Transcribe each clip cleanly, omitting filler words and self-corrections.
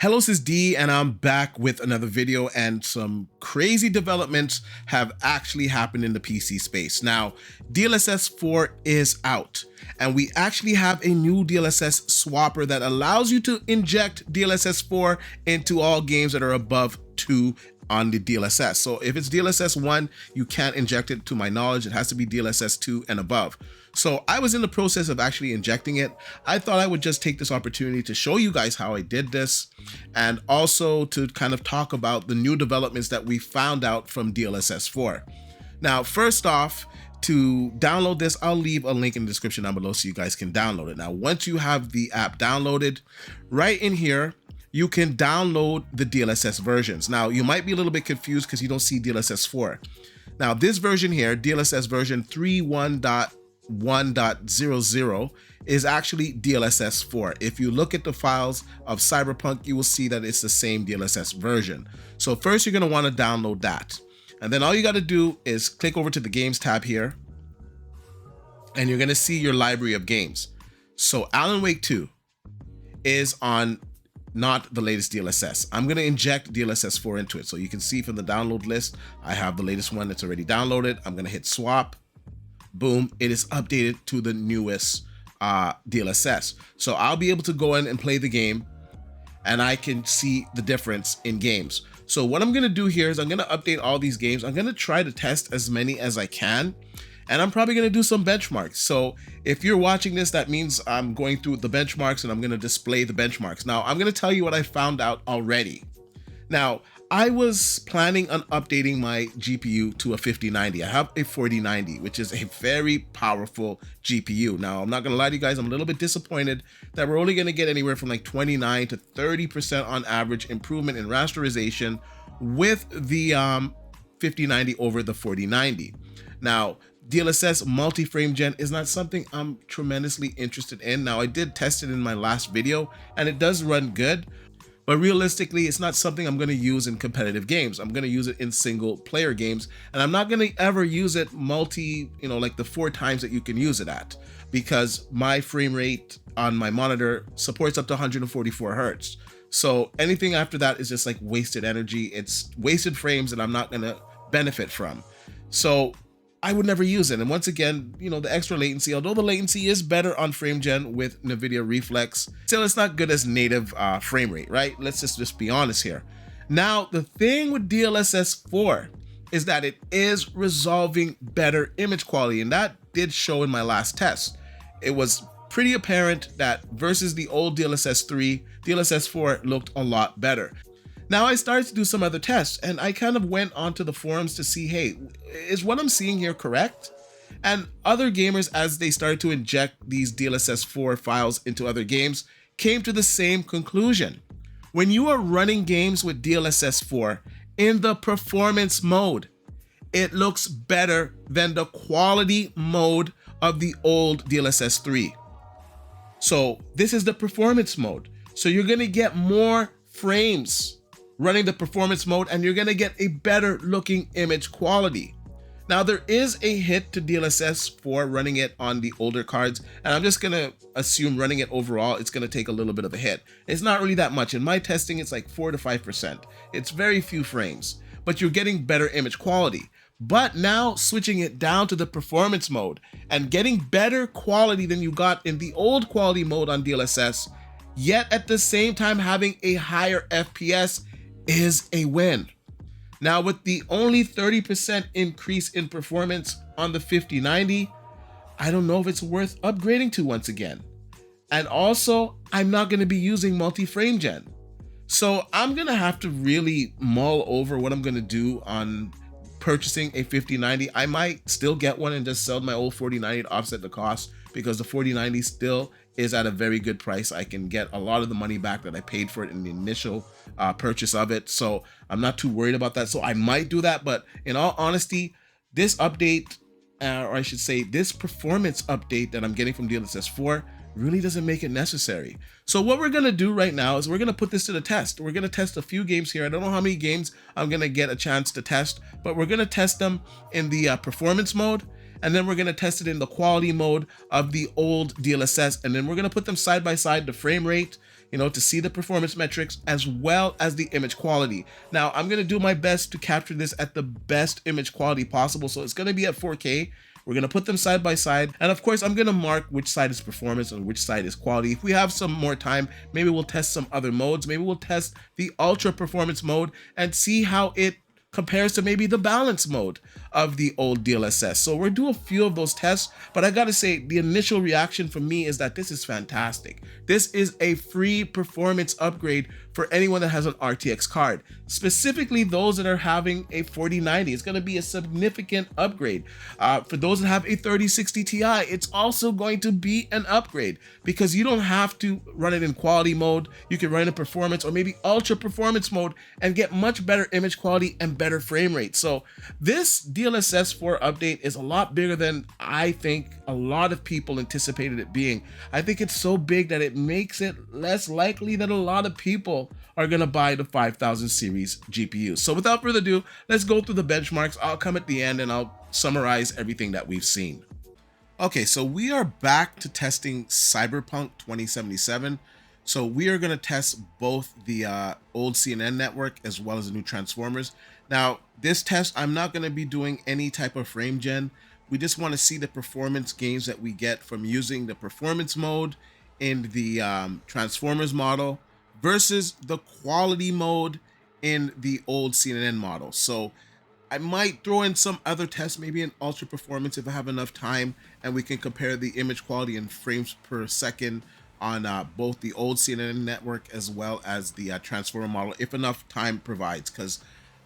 Hello, this is D, and I'm back with another video, and some crazy developments have actually happened in the PC space. Now, DLSS 4 is out, and we actually have a new DLSS swapper that allows you to inject DLSS 4 into all games that are above 2 on the DLSS. So if it's DLSS 1, you can't inject it, to my knowledge. It has to be DLSS 2 and above. So I was in the process of actually injecting it. I thought I would just take this opportunity to show you guys how I did this, and also to kind of talk about the new developments that we found out from DLSS 4. Now, first off, to download this, I'll leave a link in the description down below so you guys can download it. Now, once you have the app downloaded, right in here, you can download the DLSS versions. Now, you might be a little bit confused because you don't see DLSS 4. Now, this version here, DLSS version 3.1.1.00, is actually DLSS 4. If you look at the files of Cyberpunk, you will see that it's the same DLSS version. So first, you're going to want to download that. And then all you got to do is click over to the Games tab here, and you're going to see your library of games. So Alan Wake 2 is on not the latest DLSS. I'm going to inject DLSS 4 into it. So you can see from the download list, I have the latest one that's already downloaded. I'm going to hit swap. Boom, it is updated to the newest DLSS. So I'll be able to go in and play the game, and I can see the difference in games. So what I'm going to do here is I'm going to update all these games. I'm going to try to test as many as I can, and I'm probably going to do some benchmarks. So if you're watching this, that means I'm going through the benchmarks, and I'm going to display the benchmarks. Now, I'm going to tell you what I found out already. Now, I was planning on updating my GPU to a 5090. I have a 4090, which is a very powerful GPU. Now, I'm not gonna lie to you guys, I'm a little bit disappointed that we're only gonna get anywhere from like 29 to 30% on average improvement in rasterization with the 5090 over the 4090. Now, DLSS multi-frame gen is not something I'm tremendously interested in. Now, I did test it in my last video, and it does run good. But realistically, it's not something I'm going to use in competitive games. I'm going to use it in single player games, and I'm not going to ever use it like the 4 times that you can use it at, because my frame rate on my monitor supports up to 144 Hertz. So anything after that is just like wasted energy. It's wasted frames that I'm not going to benefit from. So I would never use it. And once again, the extra latency, although the latency is better on frame gen with NVidia Reflex, still it's not good as native frame rate, right? Let's just be honest here. Now, the thing with DLSS 4 is that it is resolving better image quality, and that did show in my last test. It was pretty apparent that versus the old DLSS 3, DLSS 4 looked a lot better. Now, I started to do some other tests, and I kind of went onto the forums to see, hey, is what I'm seeing here correct? And other gamers, as they started to inject these DLSS 4 files into other games, came to the same conclusion. When you are running games with DLSS 4 in the performance mode, it looks better than the quality mode of the old DLSS 3. So this is the performance mode. So you're gonna get more frames running the performance mode, and you're gonna get a better looking image quality. Now, there is a hit to DLSS 4 running it on the older cards, and I'm just gonna assume running it overall, it's gonna take a little bit of a hit. It's not really that much. In my testing, it's like 4 to 5%. It's very few frames, but you're getting better image quality. But now switching it down to the performance mode and getting better quality than you got in the old quality mode on DLSS, yet at the same time having a higher FPS, is a win. Now, with the only 30% increase in performance on the 5090, I don't know if it's worth upgrading to once again. And also, I'm not going to be using multi-frame gen. So I'm going to have to really mull over what I'm going to do on purchasing a 5090. I might still get one and just sell my old 4090 to offset the cost, because the 4090 still is at a very good price. I can get a lot of the money back that I paid for it in the initial purchase of it. So I'm not too worried about that. So I might do that. But in all honesty, this update, or I should say this performance update that I'm getting from DLSS 4 really doesn't make it necessary. So what we're going to do right now is we're going to put this to the test. We're going to test a few games here. I don't know how many games I'm going to get a chance to test, but we're going to test them in the performance mode, and then we're going to test it in the quality mode of the old DLSS, and then we're going to put them side by side, the frame rate, to see the performance metrics as well as the image quality. Now, I'm going to do my best to capture this at the best image quality possible. So it's going to be at 4K. We're going to put them side by side. And of course, I'm going to mark which side is performance and which side is quality. If we have some more time, maybe we'll test some other modes. Maybe we'll test the ultra performance mode and see how it compares to maybe the balance mode of the old DLSS. So we'll do a few of those tests, but I gotta say the initial reaction from me is that this is fantastic. This is a free performance upgrade for anyone that has an RTX card, specifically those that are having a 4090. It's gonna be a significant upgrade. For those that have a 3060 Ti, it's also going to be an upgrade because you don't have to run it in quality mode. You can run it in performance or maybe ultra performance mode and get much better image quality and better frame rate. So this DLSS 4 update is a lot bigger than I think a lot of people anticipated it being. I think it's so big that it makes it less likely that a lot of people are going to buy the 5000 series GPUs. So without further ado, let's go through the benchmarks. I'll come at the end and I'll summarize everything that we've seen. Okay, so we are back to testing Cyberpunk 2077. So we are going to test both the old CNN network as well as the new Transformers. Now, this test, I'm not going to be doing any type of frame gen. We just want to see the performance gains that we get from using the performance mode in the Transformers model versus the quality mode in the old CNN model. So I might throw in some other tests, maybe in ultra performance if I have enough time, and we can compare the image quality and frames per second on both the old CNN network as well as the Transformer model, if enough time provides, because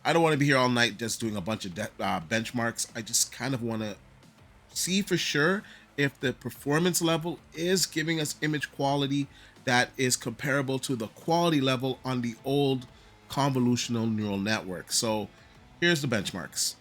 I don't want to be here all night just doing a bunch of benchmarks. I just kind of want to see for sure if the performance level is giving us image quality that is comparable to the quality level on the old convolutional neural network. So here's the benchmarks.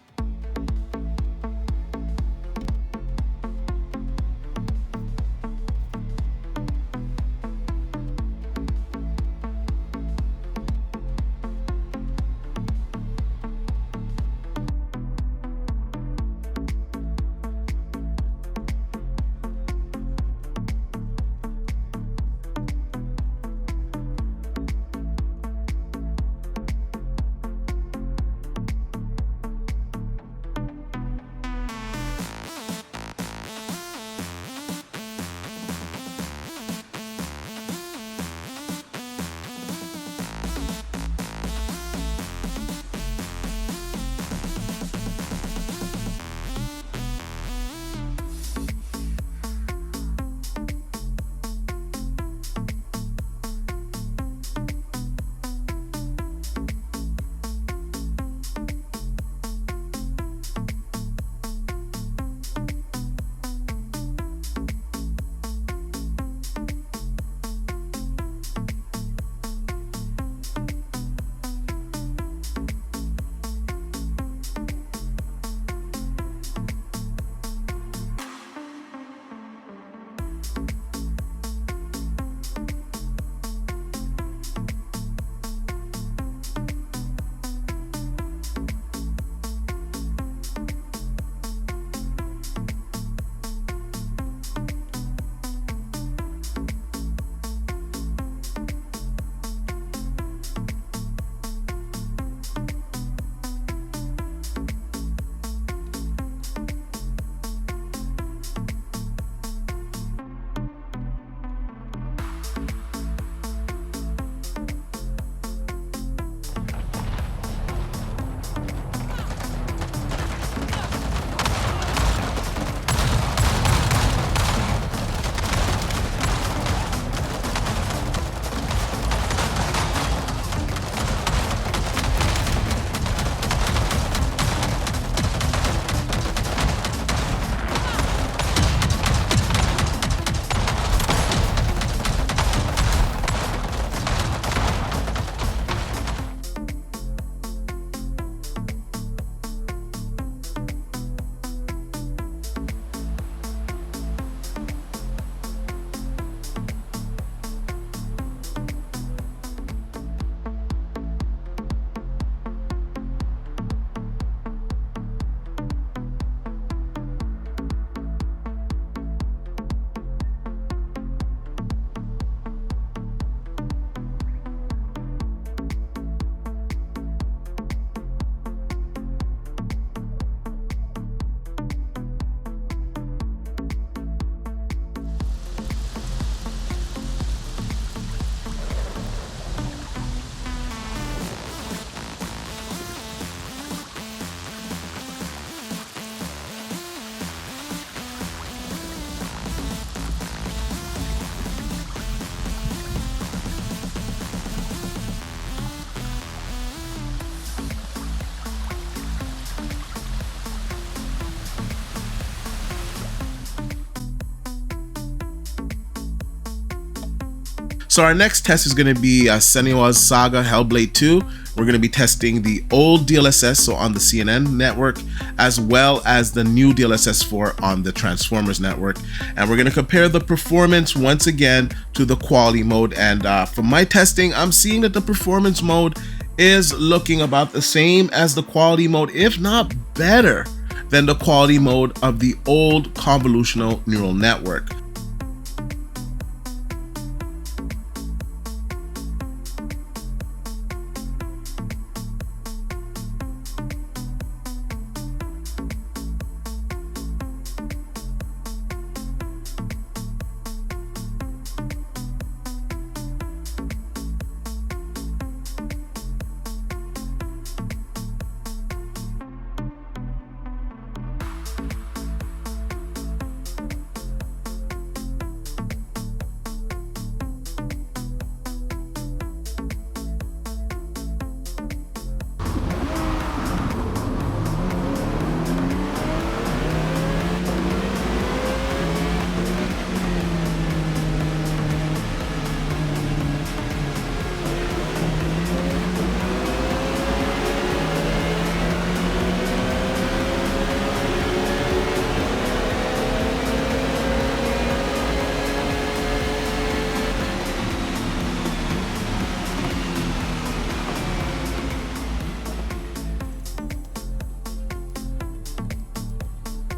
So our next test is going to be Senua's Saga Hellblade 2. We're going to be testing the old DLSS, so on the CNN network, as well as the new DLSS 4 on the Transformers network. And we're going to compare the performance once again to the quality mode. And from my testing, I'm seeing that the performance mode is looking about the same as the quality mode, if not better than the quality mode of the old convolutional neural network.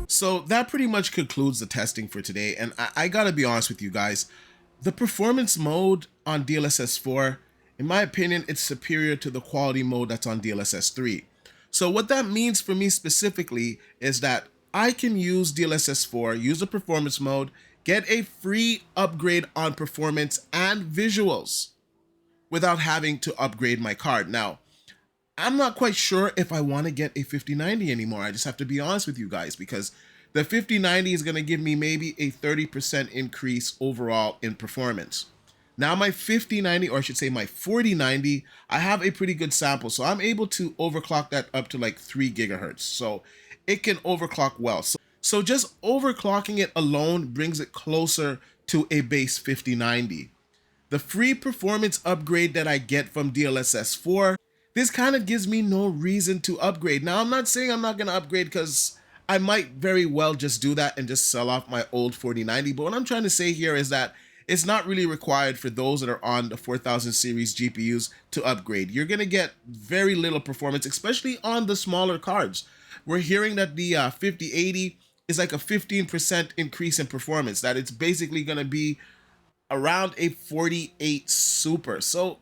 So that pretty much concludes the testing for today. And I gotta be honest with you guys, the performance mode on DLSS 4, in my opinion, it's superior to the quality mode that's on DLSS 3. So what that means for me specifically is that I can use DLSS 4, use the performance mode, get a free upgrade on performance and visuals without having to upgrade my card. Now, I'm not quite sure if I want to get a 5090 anymore. I just have to be honest with you guys, because the 5090 is going to give me maybe a 30% increase overall in performance. Now my 5090, or I should say my 4090, I have a pretty good sample. So I'm able to overclock that up to like 3 gigahertz. So it can overclock well. So just overclocking it alone brings it closer to a base 5090. The free performance upgrade that I get from DLSS 4, this kind of gives me no reason to upgrade. Now, I'm not saying I'm not going to upgrade, because I might very well just do that and just sell off my old 4090. But what I'm trying to say here is that it's not really required for those that are on the 4000 series GPUs to upgrade. You're going to get very little performance, especially on the smaller cards. We're hearing that the 5080 is like a 15% increase in performance, that it's basically going to be around a 48 Super. So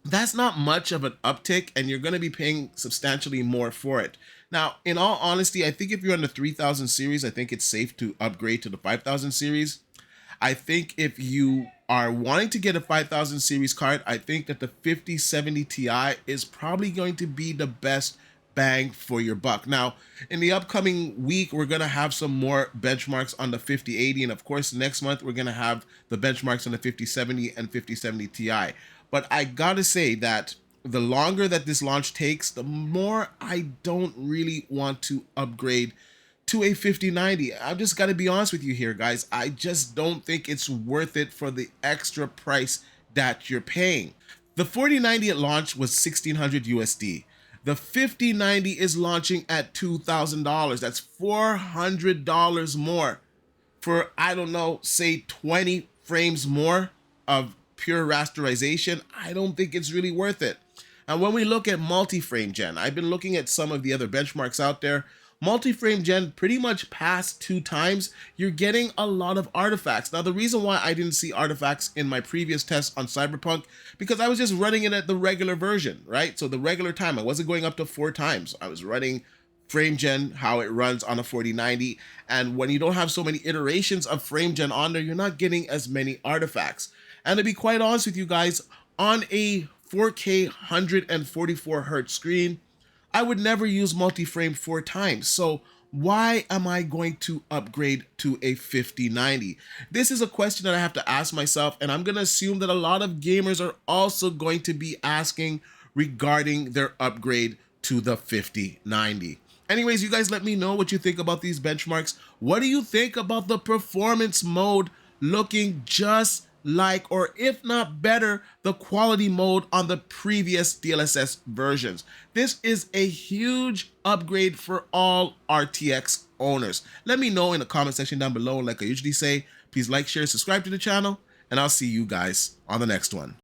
that's not much of an uptick, and you're going to be paying substantially more for it. Now, in all honesty, I think if you're on the 3000 series, I think it's safe to upgrade to the 5000 series. I think if you are wanting to get a 5000 series card, I think that the 5070 Ti is probably going to be the best bang for your buck. Now, in the upcoming week, we're going to have some more benchmarks on the 5080, and of course, next month, we're going to have the benchmarks on the 5070 and 5070 Ti. But I gotta say that the longer that this launch takes, the more I don't really want to upgrade to a 5090. I've just got to be honest with you here, guys. I just don't think it's worth it for the extra price that you're paying. The 4090 at launch was $1,600 USD. The 5090 is launching at $2,000. That's $400 more for, I don't know, say 20 frames more of pure rasterization. I don't think it's really worth it. And when we look at multi-frame gen, I've been looking at some of the other benchmarks out there. Multi-frame gen, pretty much past 2 times, you're getting a lot of artifacts. Now, the reason why I didn't see artifacts in my previous test on Cyberpunk, because I was just running it at the regular version, right? So the regular time, I wasn't going up to 4 times. I was running frame gen, how it runs on a 4090. And when you don't have so many iterations of frame gen on there, you're not getting as many artifacts. And to be quite honest with you guys, on a 4K 144 hertz screen, I would never use multi-frame 4 times. So why am I going to upgrade to a 5090? This is a question that I have to ask myself, and I'm going to assume that a lot of gamers are also going to be asking regarding their upgrade to the 5090. Anyways, you guys let me know what you think about these benchmarks. What do you think about the performance mode looking just like, or if not better, the quality mode on the previous DLSS versions. This is a huge upgrade for all RTX owners. Let me know in the comment section down below. Like I usually say, please like, share, subscribe to the channel, and I'll see you guys on the next one.